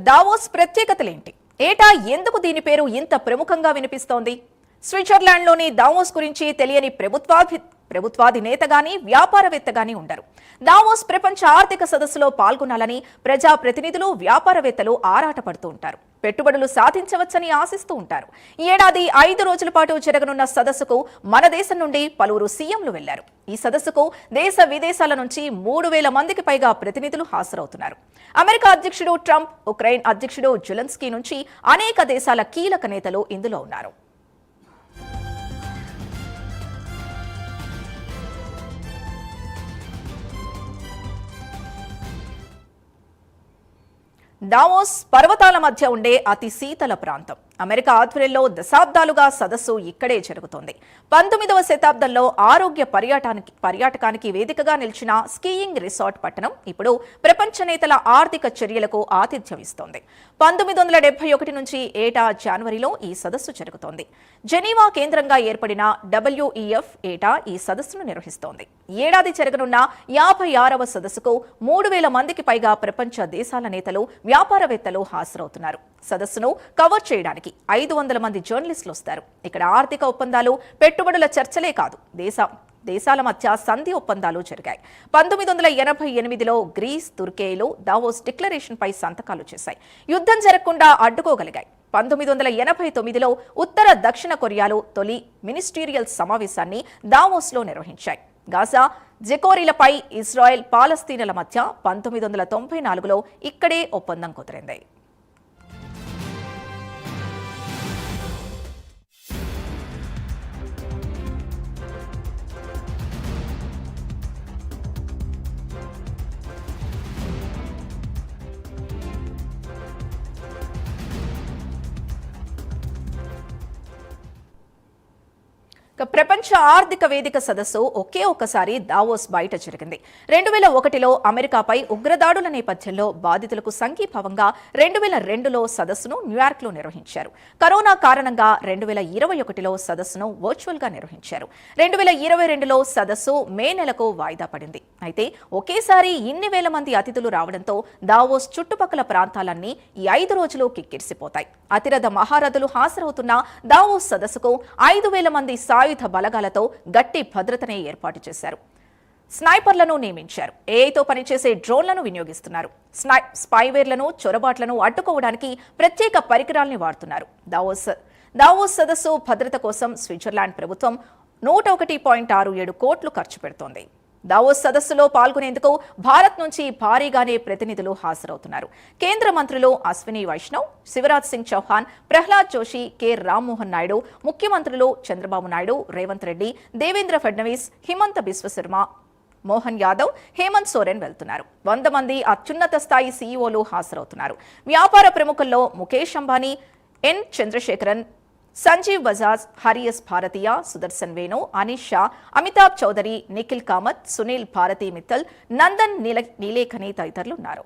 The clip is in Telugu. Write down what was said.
దావోస్ ప్రత్యేకతలేంటి? ఏటా ఎందుకు దీని పేరు ఇంత ప్రముఖంగా వినిపిస్తోంది? స్విట్జర్లాండ్లోని దావోస్ గురించి తెలియని ప్రభుత్వాధినేత గాని వ్యాపారవేత్త గాని ఉండరు. దావోస్ ప్రపంచ ఆర్థిక సదస్సులో పాల్గొనాలని ప్రజాప్రతినిధులు, వ్యాపారవేత్తలు ఆరాటపడుతూ ఉంటారు. పెట్టుబడులు సాధించవచ్చని ఆశిస్తూ ఉంటారు. ఈ ఏడాది 5 రోజుల పాటు జరగనున్న సదస్సుకు మన దేశం నుండి పలువురు సీఎంలు వెళ్లారు. ఈ సదస్సుకు దేశ విదేశాల నుంచి 3000 మందికి పైగా ప్రతినిధులు హాజరవుతున్నారు. అమెరికా అధ్యక్షుడు ట్రంప్, ఉక్రెయిన్ అధ్యక్షుడు జెలెన్స్కీ నుంచి అనేక దేశాల కీలక నేతలు ఇందులో ఉన్నారు. దావోస్ పర్వతాల మధ్య ఉండే అతి శీతల ప్రాంతం. అమెరికా ఆధ్వర్యంలో దశాబ్దాలుగా సదస్సు ఇక్కడే జరుగుతోంది. 19వ శతాబ్దంలో ఆరోగ్య పర్యాటకానికి వేదికగా నిలిచిన స్కీయింగ్ రిసార్ట్ పట్టణం ఇప్పుడు ప్రపంచ నేతల ఆర్థిక చర్యలకు ఆతిథ్యం ఇస్తోంది. 1971 నుంచి ఏటా జనవరిలో ఈ సదస్సు జరుగుతోంది. జెనీవా కేంద్రంగా ఏర్పడిన WEF ఏటా ఈ సదస్సును నిర్వహిస్తోంది. ఏడాది జరగనున్న 56వ సదస్సుకు 3000 మందికి పైగా ప్రపంచ దేశాల నేతలు, వ్యాపారవేత్తలు హాజరవుతున్నారు. సదస్సును కవర్ చేయడానికి 500 మంది జర్నలిస్టులు వస్తారు. ఇక్కడ ఆర్థిక ఒప్పందాలు, పెట్టుబడుల చర్చలే కాదు, దేశాల మధ్య సంధి ఒప్పందాలు జరిగాయి. 1988లో గ్రీస్, తుర్కేలు దావోస్ డిక్లరేషన్ పై సంతకాలు చేశాయి. యుద్ధం జరగకుండా అడ్డుకోగలిగాయి. 1989లో ఉత్తర, దక్షిణ కొరియాలు తొలి మినిస్టీరియల్ సమావేశాన్ని దావోస్లో నిర్వహించాయి. గాజా, జెకోరిలపై ఇజ్రాయెల్, పాలస్తీనాల మధ్య 1994లో ఇక్కడే ఒప్పందం కుదిరింది. ప్రపంచ ఆర్థిక వేదిక సదస్సు ఒకే ఒక్కసారి దావోస్ బయట జరిగింది. 2001లో అమెరికాపై ఉగ్రదాడుల నేపథ్యంలో బాధితులకు సంఘీభావంగా 2002లో సదస్సును న్యూయార్క్లో నిర్వహించారు. కరోనా కారణంగా 2021లో సదస్సును వర్చువల్ గా నిర్వహించారు. 2022లో సదస్సు మే నెలకు వాయిదా పడింది. అయితే ఒకేసారి ఇన్ని వేల మంది అతిథులు రావడంతో దావోస్ చుట్టుపక్కల ప్రాంతాలన్నీ ఈ 5 రోజులు కిక్కిరిసిపోతాయి. అతిరథ మహారథులు హాజరవుతున్న దావోస్ సదస్సుకు 5000 మంది సాయుధ బలగాలతో గట్టి భద్రతనే ఏర్పాటు చేశారు. స్నైపర్లను నియమించారు. ఏఐతో పనిచేసే డ్రోన్లను వినియోగిస్తున్నారు. స్పైవేర్లను, చొరబాట్లను అడ్డుకోవడానికి ప్రత్యేక పరికరాల్ని వాడుతున్నారు. దావోస్ సదస్సు భద్రత కోసం స్విట్జర్లాండ్ ప్రభుత్వం 101.67 కోట్లు ఖర్చు పెడుతోంది. దావోస్ సదస్సులో పాల్గొనేందుకు భారత్ నుంచి భారీగానే ప్రతినిధులు హాజరవుతున్నారు. కేంద్ర మంత్రులు అశ్విని వైష్ణవ్, శివరాజ్ సింగ్ చౌహాన్, ప్రహ్లాద్ జోషి, కె రామ్మోహన్ నాయుడు, ముఖ్యమంత్రులు చంద్రబాబు నాయుడు, రేవంత్ రెడ్డి, దేవేంద్ర ఫడ్నవీస్, హిమంత బిశ్వశర్మ, మోహన్ యాదవ్, హేమంత్ సోరెన్ వెళ్తున్నారు. 100 మంది అత్యున్నత స్థాయి సీఈఓలు హాజరవుతున్నారు. వ్యాపార ప్రముఖుల్లో ముఖేష్ అంబానీ, ఎన్ చంద్రశేఖరన్, సంజీవ్ బజాజ్, హరియస్ భారతీయ, సుదర్శన్ వేణు, అనీష్ షా, అమితాబ్ చౌదరి, నిఖిల్ కామత్, సునీల్ భారతీ మిత్తల్, నందన్ నీలేఖని తదితరులు ఉన్నారు.